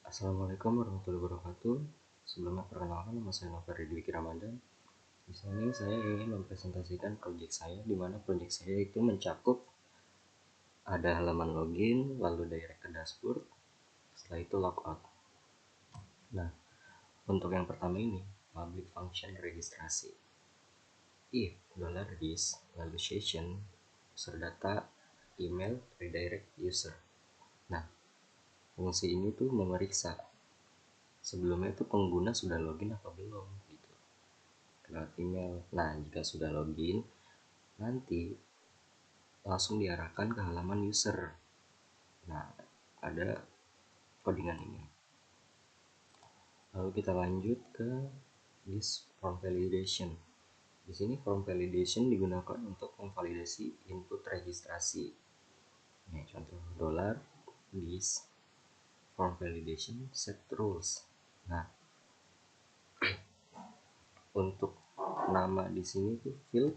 Assalamualaikum warahmatullahi wabarakatuh. Sebelumnya perkenalkan, nama saya Nova Ridwiki Ramadan. Di sini saya ingin mempresentasikan proyek saya, di mana proyek saya itu mencakup ada halaman login, lalu direct ke dashboard, setelah itu logout. Nah, untuk yang pertama ini, public function registrasi. If $this lalu session user data email redirect user. Nah, fungsi ini tuh memeriksa sebelumnya itu pengguna sudah login apa belum gitu lewat email. Nah, jika sudah login, nanti langsung diarahkan ke halaman user. Nah, ada codingan ini. Lalu kita lanjut ke this form validation. Di sini form validation digunakan untuk memvalidasi input registrasi. Nah, contoh $this form validation set rules. Nah, untuk nama di sini tuh field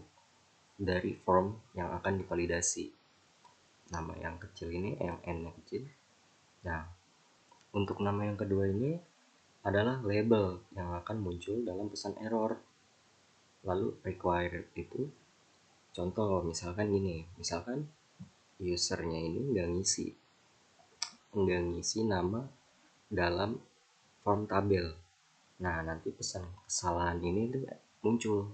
dari form yang akan divalidasi. Nama yang kecil ini, yang N yang kecil. Nah, untuk nama yang kedua ini adalah label yang akan muncul dalam pesan error. Lalu required itu contoh misalkan gini, misalkan usernya ini nggak ngisi nama dalam form tabel. Nah, nanti pesan kesalahan ini tuh muncul.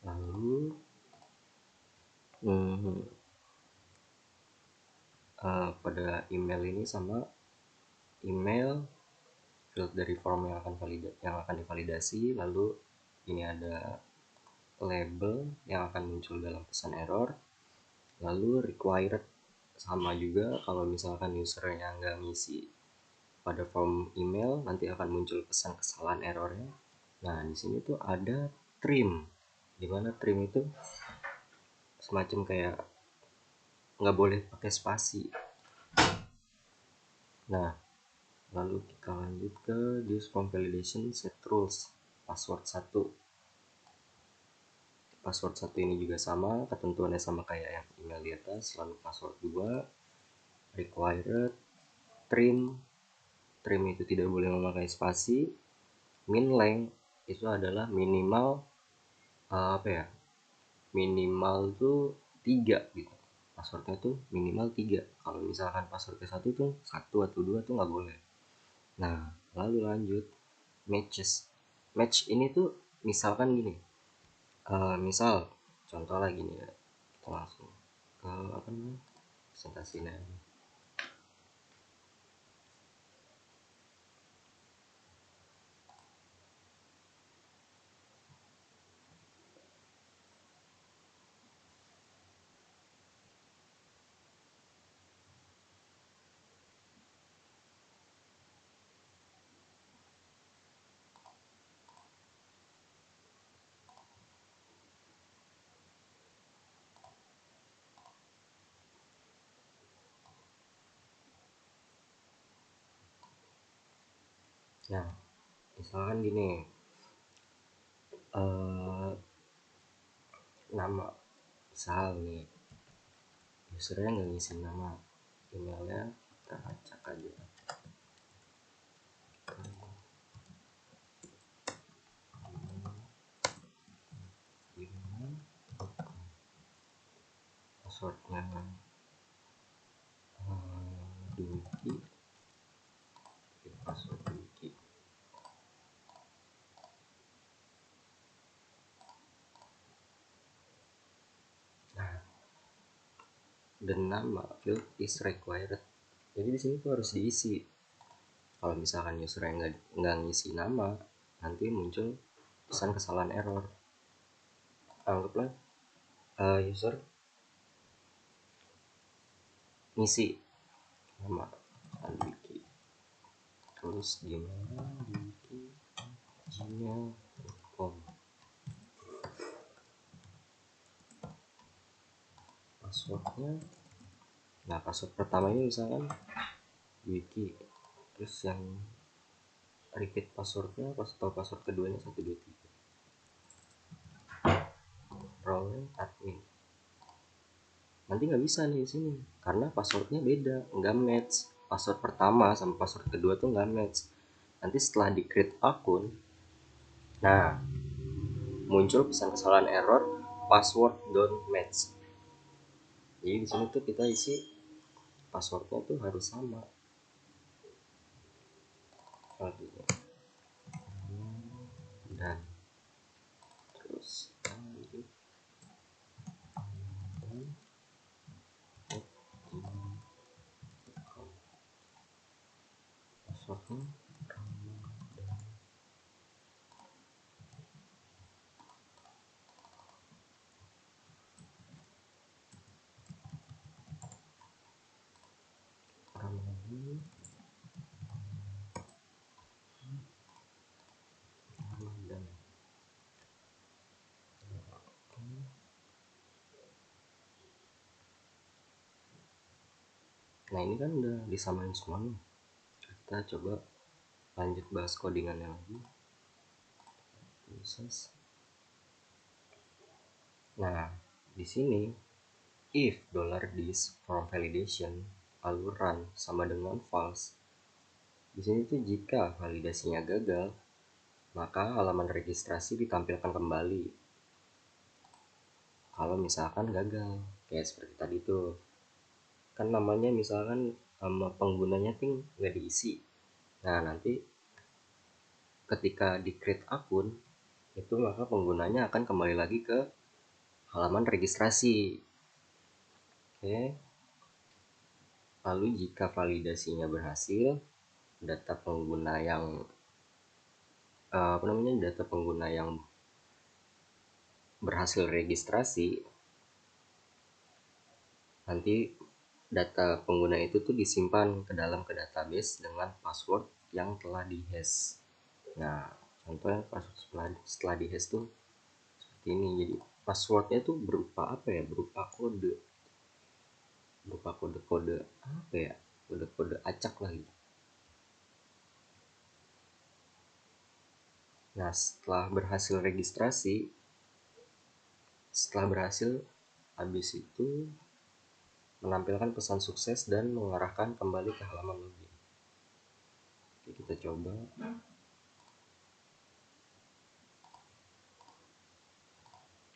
Lalu pada email ini sama email field dari form yang akan divalidasi. Lalu ini ada label yang akan muncul dalam pesan error. Lalu required sama juga, kalau misalkan usernya nggak ngisi pada form email, nanti akan muncul pesan kesalahan errornya. Nah, di sini tuh ada trim, dimana trim itu semacam kayak nggak boleh pakai spasi. Nah, lalu kita lanjut ke this form validation set rules. Password 1 ini juga sama, ketentuannya sama kayak yang email di atas. Lalu password 2 required trim itu tidak boleh memakai spasi. Min length itu adalah minimal minimal tuh 3 gitu. Passwordnya tuh minimal 3. Kalau misalkan passwordnya 1 tuh 1 atau 2 tuh nggak boleh. Nah, lalu lanjut match ini tuh misalkan gini, misal contoh lagi nih ya, kita langsung ke presentasinya. Nah, misalkan gini, nama misal nih usernya nggak ngisi nama, emailnya kita acak aja, passwordnya Dwiki, password Dwiki. Nah, dan nama field is required. Jadi di sini tuh harus diisi. Kalau misalkan user yang nggak ngisi nama, nanti muncul pesan kesalahan error. Anggaplah user ngisi nama Dwiki, terus gmail.com, passwordnya. Nah, password pertama ini misalkan Wiki, terus yang repeat passwordnya atau password keduanya 123, role admin. nanti nggak bisa nih di sini karena passwordnya beda, nggak match. Password pertama sama password kedua tuh nggak match. Nanti setelah di create akun, nah muncul pesan kesalahan error, password don't match. Jadi di sini tuh kita isi passwordnya tuh harus sama. Dan terus passwordnya Ramadan. Nah ini kan udah disamain semua nih. Kita coba lanjut bahas codingannya lagi. Proses. Nah di sini if $this from validation lalu run sama dengan false. Di sini tuh jika validasinya gagal, maka halaman registrasi ditampilkan kembali. Kalau misalkan gagal, kayak seperti tadi tuh, kan namanya misalkan sama penggunanya tuh nggak diisi. Nah nanti ketika di create akun itu maka penggunanya akan kembali lagi ke halaman registrasi. Oke. Lalu jika validasinya berhasil, data pengguna yang data pengguna yang berhasil registrasi, nanti data pengguna itu tuh disimpan ke database dengan password yang telah dihash. Nah contohnya setelah dihash tuh seperti ini. Jadi passwordnya tuh berupa apa ya, berupa kode apa ya, kode acak lagi. Nah setelah berhasil habis itu menampilkan pesan sukses dan mengarahkan kembali ke halaman login. Oke, kita coba.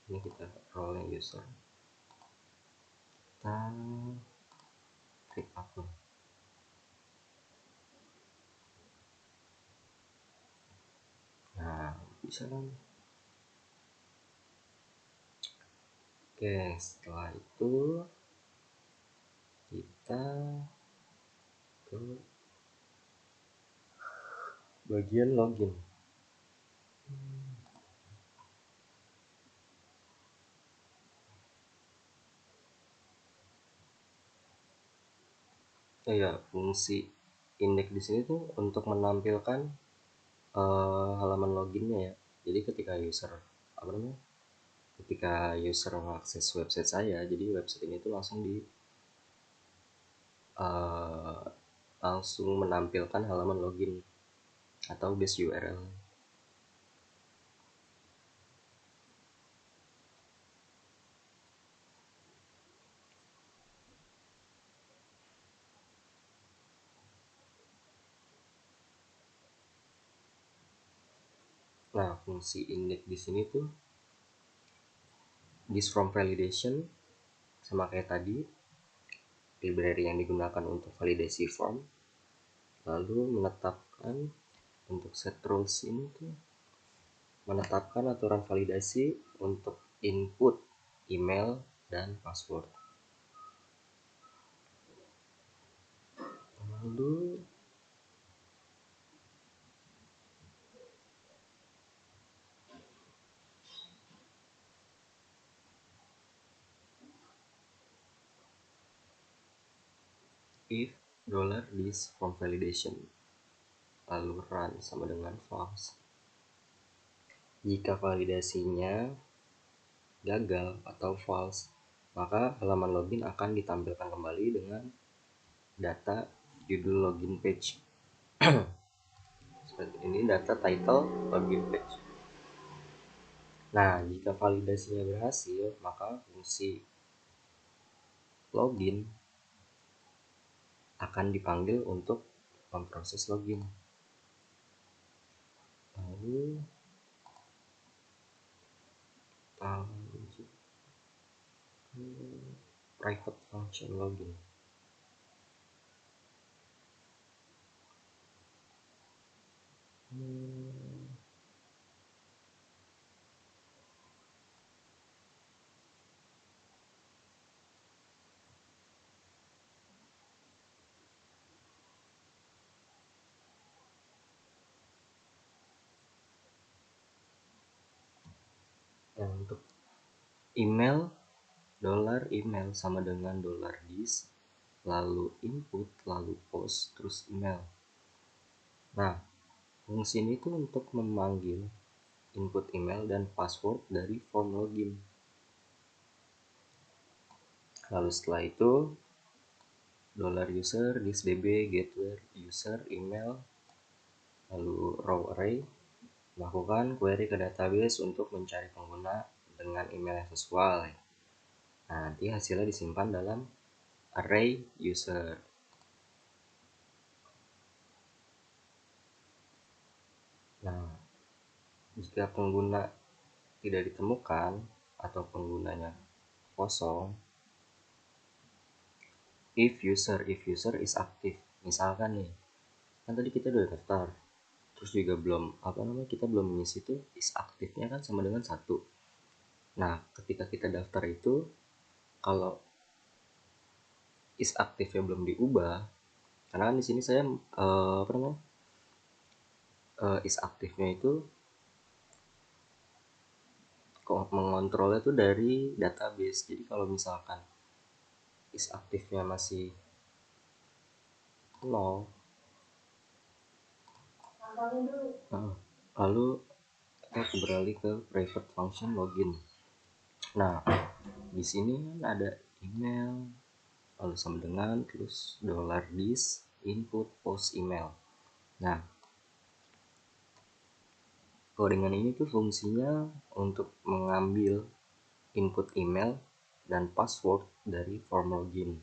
Ini kita rolling user, kita klik akun. Nah bisa kan. Oke setelah itu kita ke bagian login. Ya fungsi index di sini tuh untuk menampilkan halaman loginnya ya. Jadi ketika user mengakses website saya, jadi website ini tuh langsung menampilkan halaman login atau base URL. Nah fungsi index di sini tuh this from validation sama kayak tadi, library yang digunakan untuk validasi form. Lalu menetapkan untuk set rules ini tuh menetapkan aturan validasi untuk input email dan password. Lalu if $this from validation lalu run sama dengan false. Jika validasinya gagal atau false, maka halaman login akan ditampilkan kembali dengan data judul login page. Seperti ini data title login page. Nah jika validasinya berhasil, maka fungsi login akan dipanggil untuk memproses login. Lalu lanjut ke private function login. Nah, untuk email, $email sama dengan $dis, lalu input, lalu post, terus email. Nah, fungsi ini tuh untuk memanggil input email dan password dari form login. Lalu setelah itu $user thisDB get where user email, lalu row array melakukan query ke database untuk mencari pengguna dengan email yang sesuai. Nah, nanti hasilnya disimpan dalam array user. Nah, jika pengguna tidak ditemukan atau penggunanya kosong, if user is active. Misalkan nih, kan tadi kita udah daftar, terus juga kita belum mengisi itu is aktifnya kan sama dengan 1. Nah, ketika kita daftar itu, kalau is aktifnya belum diubah, karena kan di sini saya is aktifnya itu mengontrolnya itu dari database. Jadi kalau misalkan is aktifnya masih 0, lalu kita beralih ke private function login. Nah, di sini kan ada email, lalu sama dengan terus $dis input post email. Nah, codingan ini tuh fungsinya untuk mengambil input email dan password dari form login.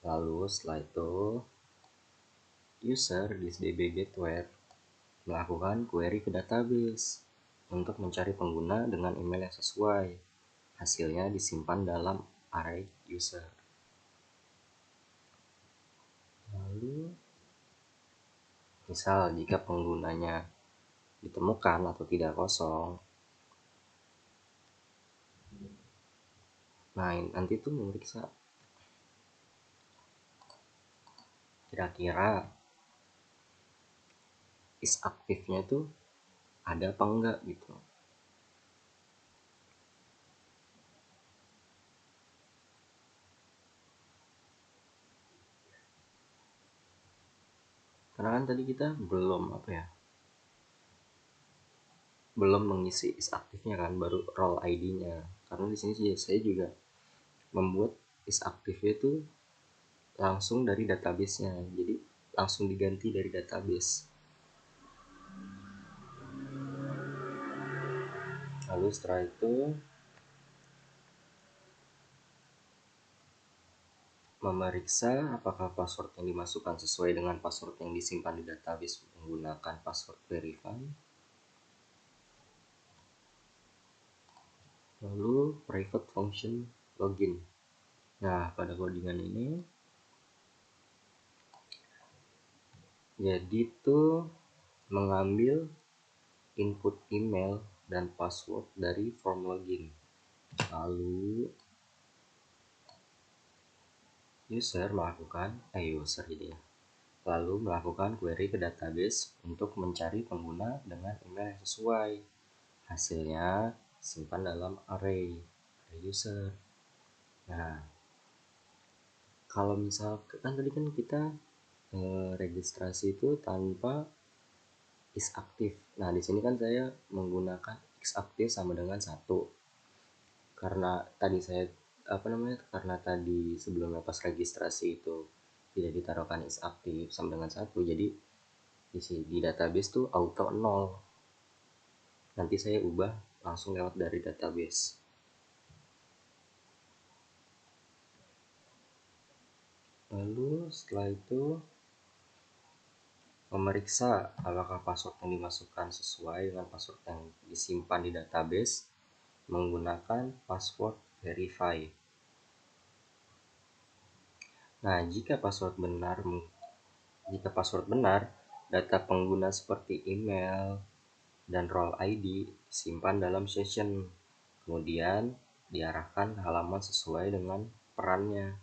Lalu setelah itu user thisDB get where melakukan query ke database untuk mencari pengguna dengan email yang sesuai. Hasilnya disimpan dalam array user. Lalu misal jika penggunanya ditemukan atau tidak kosong, nah nanti tuh memeriksa kira-kira is aktifnya tuh ada apa enggak gitu. Karena kan tadi kita belum mengisi is aktifnya kan, baru role ID-nya. Karena di sini saya juga membuat is aktifnya itu langsung dari database-nya, jadi langsung diganti dari database. Lalu setelah itu memeriksa apakah password yang dimasukkan sesuai dengan password yang disimpan di database menggunakan password verify. Lalu private function login. Nah, pada codingan ini jadi tuh mengambil input email dan password dari form login. Lalu user melakukan query ke database untuk mencari pengguna dengan email yang sesuai. Hasilnya simpan dalam array user. Nah, kalau misalkan tadi kan kita registrasi itu tanpa is aktif. Nah, di sini kan saya menggunakan is aktif sama dengan 1. Karena tadi sebelumnya pas registrasi itu tidak ditaruhkan is aktif sama dengan 1, jadi di database tuh auto 0. Nanti saya ubah langsung lewat dari database. Lalu setelah itu memeriksa apakah password yang dimasukkan sesuai dengan password yang disimpan di database menggunakan password verify. Nah, jika password benar, data pengguna seperti email dan role ID disimpan dalam session, kemudian diarahkan ke halaman sesuai dengan perannya.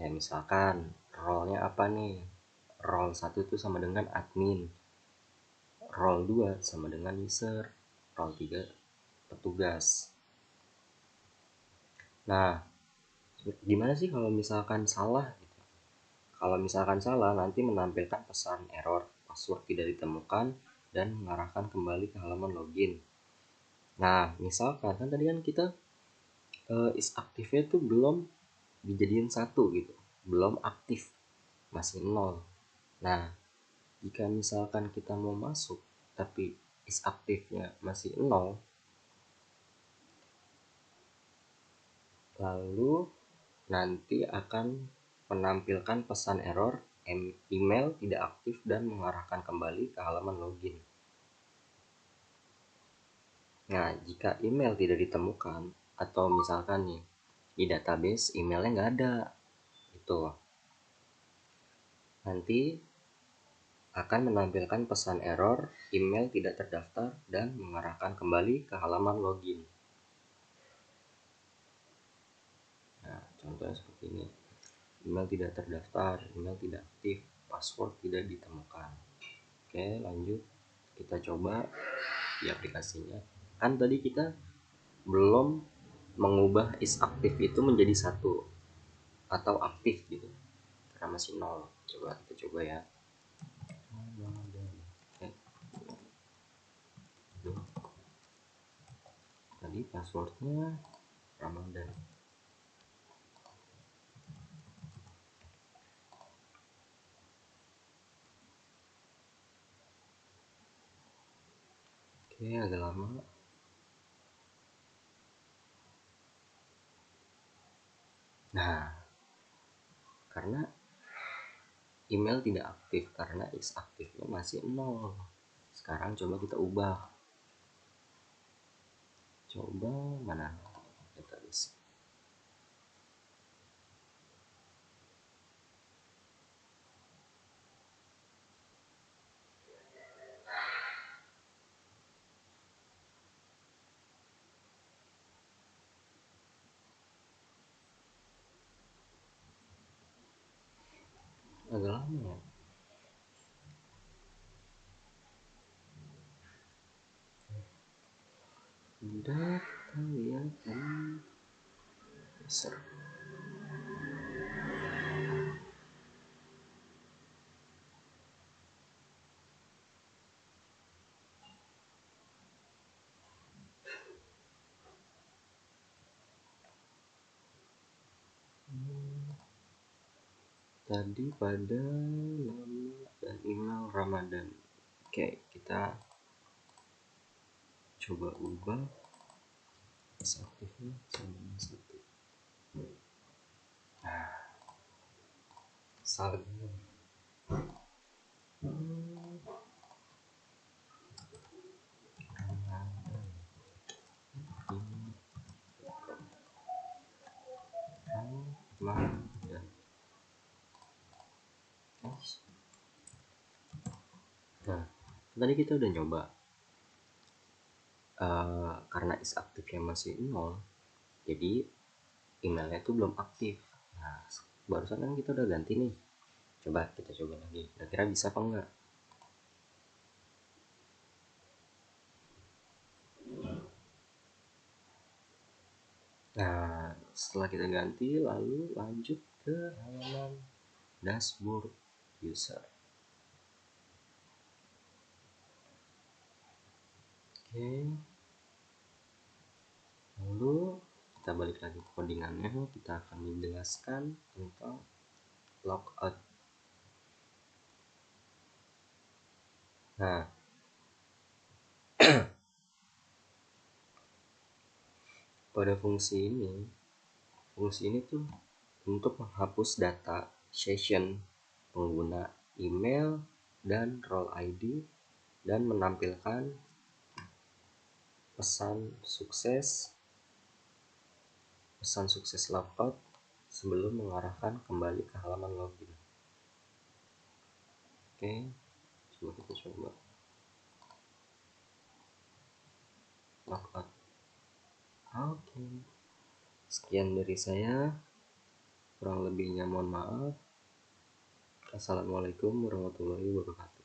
Ya, misalkan role-nya apa nih? Role 1 itu sama dengan admin, role 2 sama dengan user, role 3 petugas. Nah, gimana sih kalau misalkan salah gitu? Kalau misalkan salah, nanti menampilkan pesan error, password tidak ditemukan, dan mengarahkan kembali ke halaman login. Nah, misalkan kan tadi kan kita is aktifnya tuh belum dijadiin 1 gitu, belum aktif, masih 0. Nah, jika misalkan kita mau masuk tapi is aktifnya masih 0, lalu nanti akan menampilkan pesan error email tidak aktif dan mengarahkan kembali ke halaman login. Nah, jika email tidak ditemukan atau misalkan nih di database emailnya nggak ada, itu nanti akan menampilkan pesan error email tidak terdaftar dan mengarahkan kembali ke halaman login. Nah, contohnya seperti ini. Email tidak terdaftar, email tidak aktif, password tidak ditemukan. Oke, lanjut. Kita coba di aplikasinya. Kan tadi kita belum mengubah is aktif itu menjadi 1 atau aktif gitu, karena masih 0. Coba kita coba ya. Oke. Tadi passwordnya Ramadan. Oke, agak lama. Nah, karena email tidak aktif karena is aktifnya masih 0. Sekarang coba kita ubah. Coba mana database. Agak lama ya. Udah kita lihat user. Tadi pada nama dan email Ramadan. Oke, kita coba ubah aktifnya sama 1. Nah, salah. Ramadan. Nah, tadi kita udah nyoba. Karena is aktifnya masih 0, jadi emailnya itu belum aktif. Nah, barusan kan kita udah ganti nih. Coba kita coba lagi. Kira-kira bisa apa enggak? Nah, setelah kita ganti, lalu lanjut ke halaman dashboard user. Oke. Lalu kita balik lagi ke codingannya, kita akan menjelaskan tentang logout. Nah, pada fungsi ini tuh untuk menghapus data session pengguna email dan role ID dan menampilkan pesan sukses logout sebelum mengarahkan kembali ke halaman login. Oke, coba kita coba logout. Oke, sekian dari saya, kurang lebihnya mohon maaf. Assalamualaikum warahmatullahi wabarakatuh.